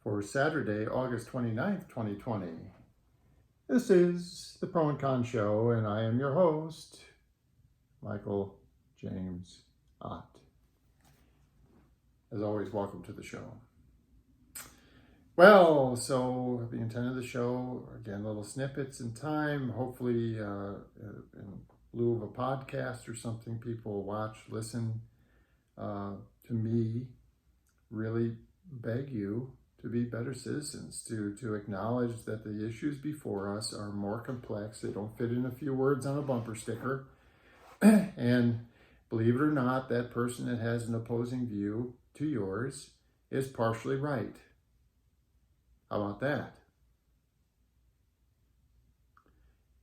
for Saturday, August 29th, 2020. This is the Pro and Con Show, and I am your host, Michael James Ott. As always, welcome to the show. Well, so the intent of the show, again, little snippets in time, hopefully in lieu of a podcast or something, people watch, listen to me, really beg you to be better citizens, to acknowledge that the issues before us are more complex. They don't fit in a few words on a bumper sticker. And believe it or not, that person that has an opposing view to yours is partially right. How about that?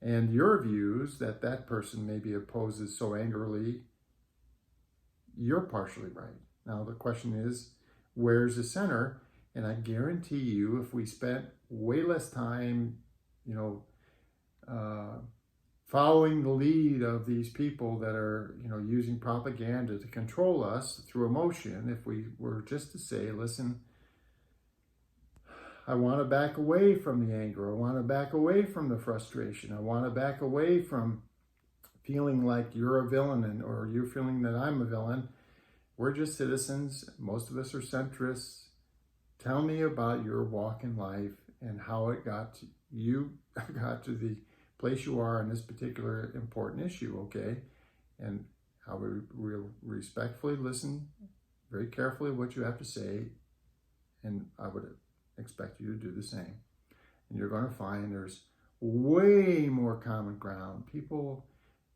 And your views that that person maybe opposes so angrily, you're partially right. Now the question is, where's the center? And I guarantee you, if we spent way less time, following the lead of these people that are, using propaganda to control us through emotion, if we were just to say, listen, I want to back away from the anger. I want to back away from the frustration. I want to back away from feeling like you're a villain or you're feeling that I'm a villain. We're just citizens. Most of us are centrists. Tell me about your walk in life and how it got to the place you are on this particular important issue, okay? And I would respectfully listen very carefully what you have to say, and I would expect you to do the same. And you're going to find there's way more common ground.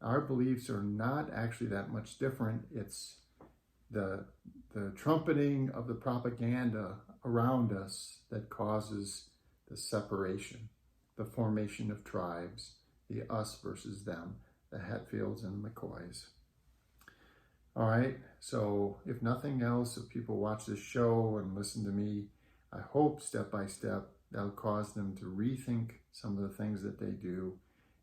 Our beliefs are not actually that much different. It's the trumpeting of the propaganda around us that causes the separation, the formation of tribes, the us versus them, the Hatfields and McCoys. All right, so if nothing else, if people watch this show and listen to me, I hope step by step that'll cause them to rethink some of the things that they do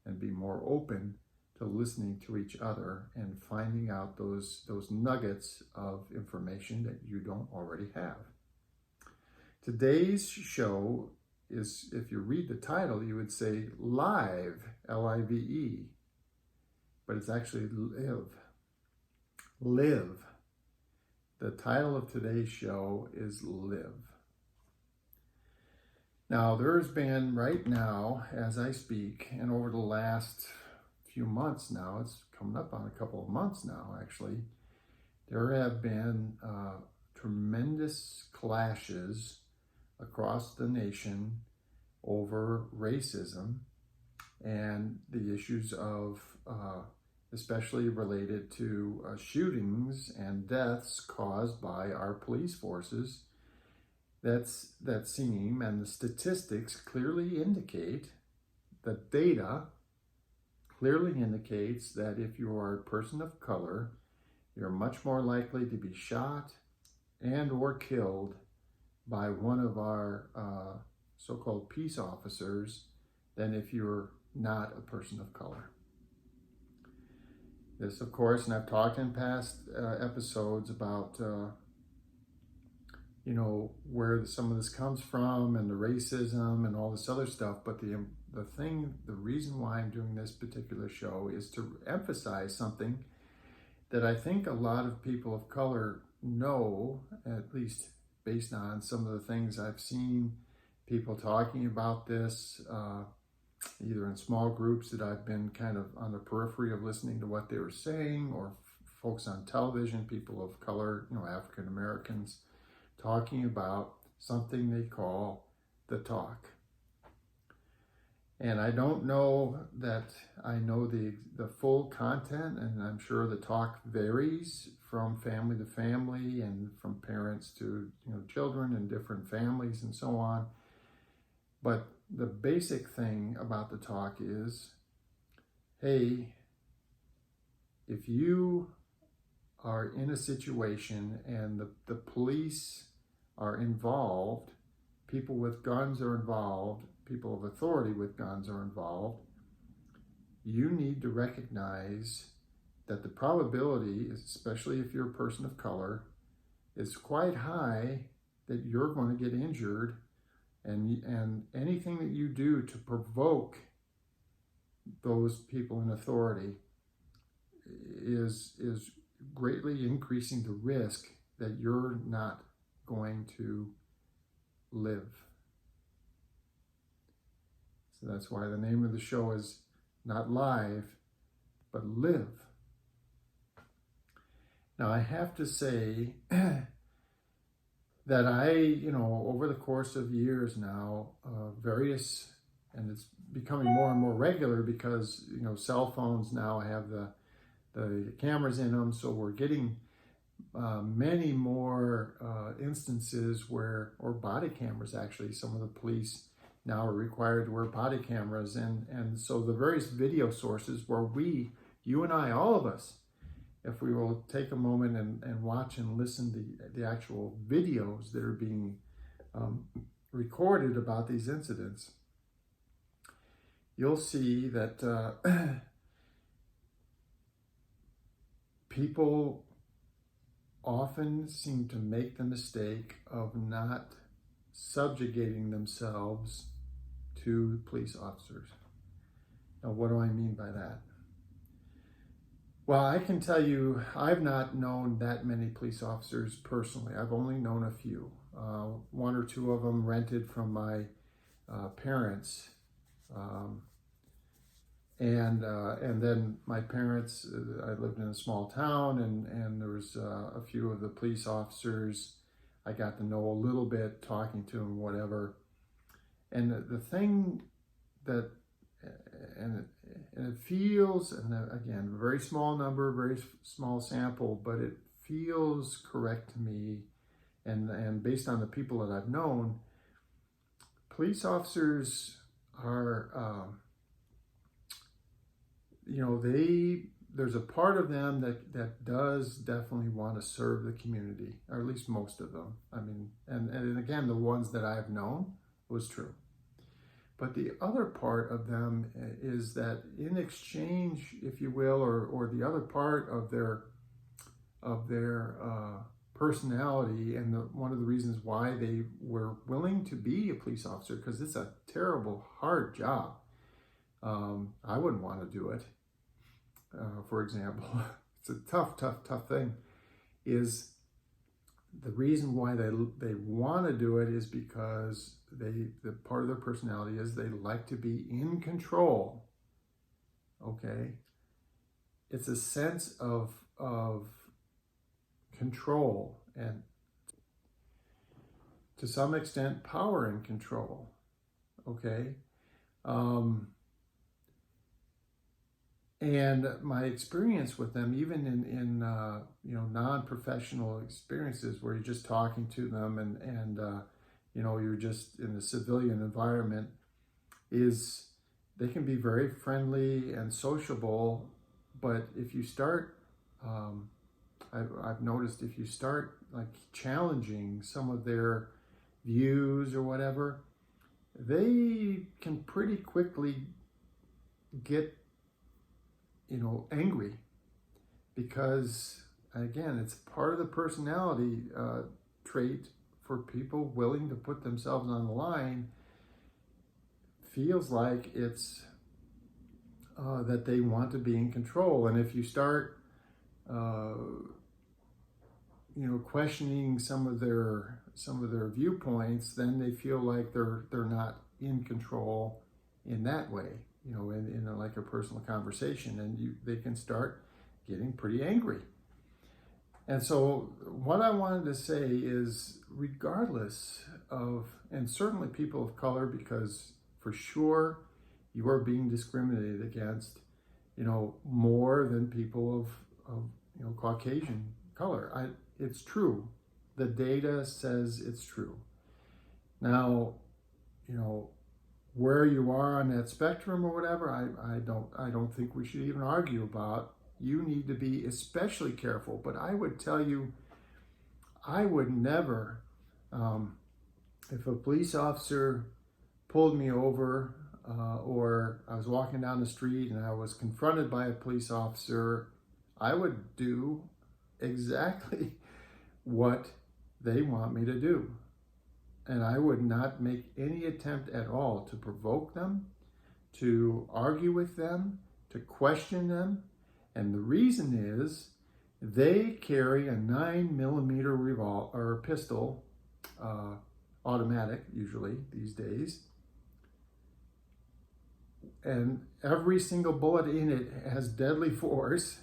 and be more open to listening to each other and finding out those nuggets of information that you don't already have. Today's show is, if you read the title, you would say live, L-I-V-E, but it's actually live. Live. The title of today's show is Live. Now, there's been right now, as I speak, and over the last few months now, it's coming up on a couple of months now, actually, there have been tremendous clashes across the nation over racism and the issues of, especially related to shootings and deaths caused by our police forces. That seem, and the statistics clearly indicate, the data clearly indicates that if you are a person of color, you're much more likely to be shot and or killed by one of our so-called peace officers than if you're not a person of color. This, of course, and I've talked in past episodes about where some of this comes from and the racism and all this other stuff. But the reason why I'm doing this particular show is to emphasize something that I think a lot of people of color know, at least based on some of the things I've seen people talking about this, either in small groups that I've been kind of on the periphery of listening to what they were saying, or folks on television, people of color, African Americans, talking about something they call the talk. And I don't know that I know the full content, and I'm sure the talk varies from family to family and from parents to children and different families and so on. But the basic thing about the talk is, hey, if you are in a situation and the police are involved, people with guns are involved, people of authority with guns are involved, you need to recognize that the probability, especially if you're a person of color, is quite high that you're going to get injured and anything that you do to provoke those people in authority is greatly increasing the risk that you're not going to live. So that's why the name of the show is not Live, but Live. Now, I have to say that over the course of years now, and it's becoming more and more regular because, cell phones now have the cameras in them, so we're getting many more instances or body cameras actually. Some of the police now are required to wear body cameras, and so the various video sources where you and I, all of us, if we will take a moment and watch and listen to the actual videos that are being recorded about these incidents, you'll see that people often seem to make the mistake of not subjugating themselves to police officers. Now, what do I mean by that? Well, I can tell you, I've not known that many police officers personally. I've only known a few. One or two of them rented from my parents. And then my parents, I lived in a small town, and there was a few of the police officers I got to know a little bit, talking to them, whatever. And the thing that, and it feels, and again, a very small number, very small sample, but it feels correct to me, and based on the people that I've known, police officers are, there's a part of them that does definitely want to serve the community, or at least most of them. I mean, and again, the ones that I've known was true. But the other part of them is that in exchange, if you will, or the other part of their personality, and one of the reasons why they were willing to be a police officer, because it's a terrible, hard job. I wouldn't want to do it. For example, it's a tough thing. Is the reason why they want to do it is because the part of their personality is they like to be in control. Okay, it's a sense of control, and to some extent power and control. Okay. And my experience with them, even in non-professional experiences where you're just talking to them and you're just in a civilian environment, is they can be very friendly and sociable. But if you start, I've noticed if you start like challenging some of their views or whatever, they can pretty quickly get angry, because again, it's part of the personality trait for people willing to put themselves on the line. Feels like it's that they want to be in control, and if you start questioning some of their viewpoints, then they feel like they're not in control in that way. In like a personal conversation, and they can start getting pretty angry. And so what I wanted to say is, regardless of, and certainly people of color, because for sure you are being discriminated against, more than people of Caucasian color. It's true. The data says it's true. Now, where you are on that spectrum or whatever, I don't think we should even argue about. You need to be especially careful. But I would tell you, I would never, if a police officer pulled me over, or I was walking down the street and I was confronted by a police officer, I would do exactly what they want me to do. And I would not make any attempt at all to provoke them, to argue with them, to question them. And the reason is they carry a 9mm revolver or pistol, automatic usually these days. And every single bullet in it has deadly force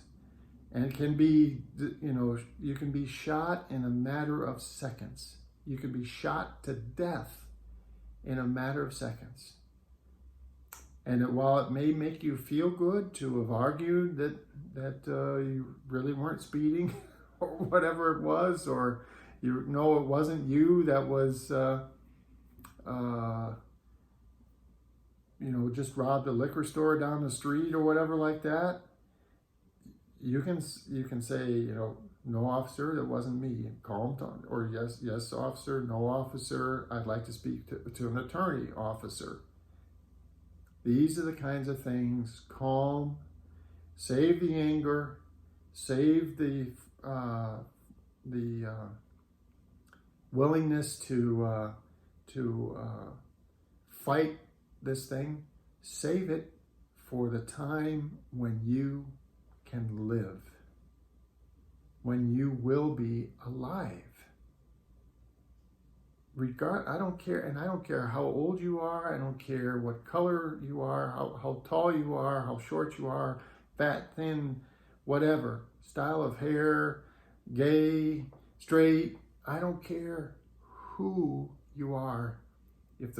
and can be, you can be shot in a matter of seconds. You can be shot to death in a matter of seconds. And while it may make you feel good to have argued that you really weren't speeding or whatever it was, or it wasn't you that was, just robbed a liquor store down the street or whatever like that, you can say, no, officer, that wasn't me. Calm down. Or yes, officer, no, officer, I'd like to speak to an attorney, officer. These are the kinds of things. Calm, save the anger, save the willingness to fight this thing. Save it for the time when you can live, when you will be alive. I don't care, and I don't care how old you are, I don't care what color you are, how tall you are, how short you are, fat, thin, whatever, style of hair, gay, straight, I don't care who you are. If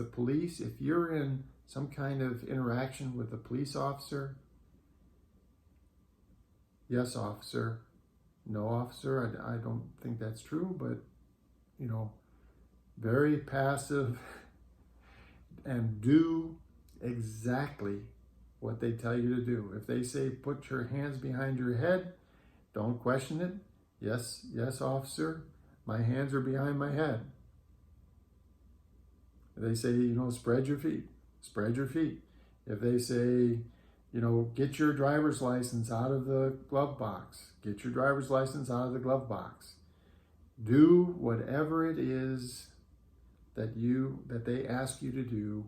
you're in some kind of interaction with a police officer, yes, officer, no, officer, I don't think that's true, but, very passive, and do exactly what they tell you to do. If they say, put your hands behind your head, don't question it. Yes, officer, my hands are behind my head. If they say, spread your feet, spread your feet. If they say, get your driver's license out of the glove box, get your driver's license out of the glove box. Do whatever it is that they ask you to do,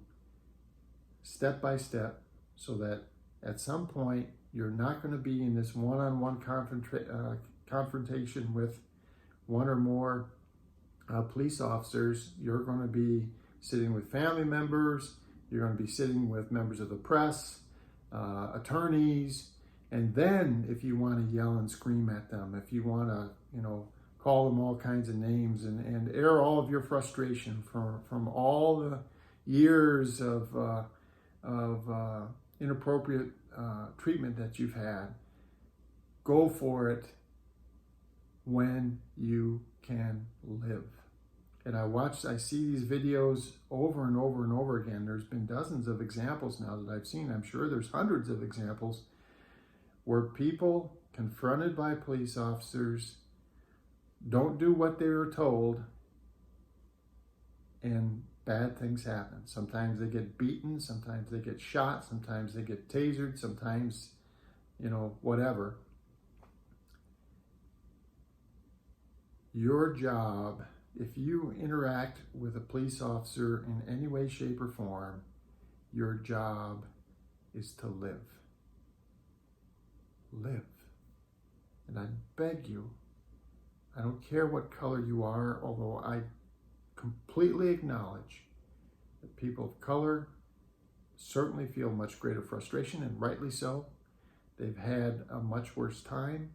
step by step, so that at some point you're not going to be in this one-on-one confrontation with one or more police officers. You're going to be sitting with family members, you're going to be sitting with members of the press, attorneys, and then if you want to yell and scream at them, if you want to, call them all kinds of names and air all of your frustration from all the years of inappropriate treatment that you've had, go for it when you can live. And I see these videos over and over and over again. There's been dozens of examples now that I've seen. I'm sure there's hundreds of examples where people confronted by police officers don't do what they were told, and bad things happen. Sometimes they get beaten, sometimes they get shot, sometimes they get tasered, sometimes, whatever. Your job, if you interact with a police officer in any way, shape, or form, your job is to live. Live. And I beg you, I don't care what color you are, although I completely acknowledge that people of color certainly feel much greater frustration, and rightly so. They've had a much worse time.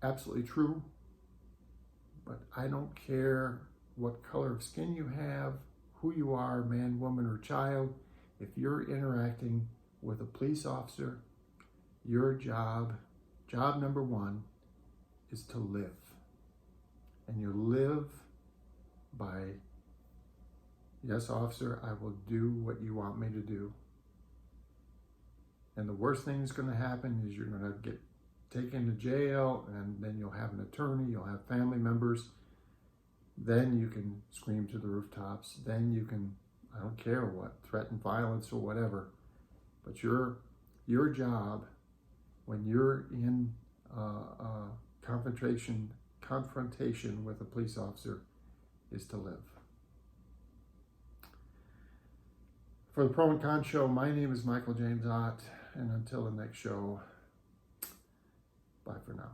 Absolutely true. But I don't care what color of skin you have, who you are, man, woman, or child. If you're interacting with a police officer, your job number one, is to live. And you live by, yes, officer, I will do what you want me to do. And the worst thing that's going to happen is you're going to get taken to jail, and then you'll have an attorney, you'll have family members. Then you can scream to the rooftops. Then you can, I don't care what, threaten violence or whatever. But your job, when you're in confrontation with a police officer, is to live. For the Pro and Con Show, my name is Michael James Ott, and until the next show, bye for now.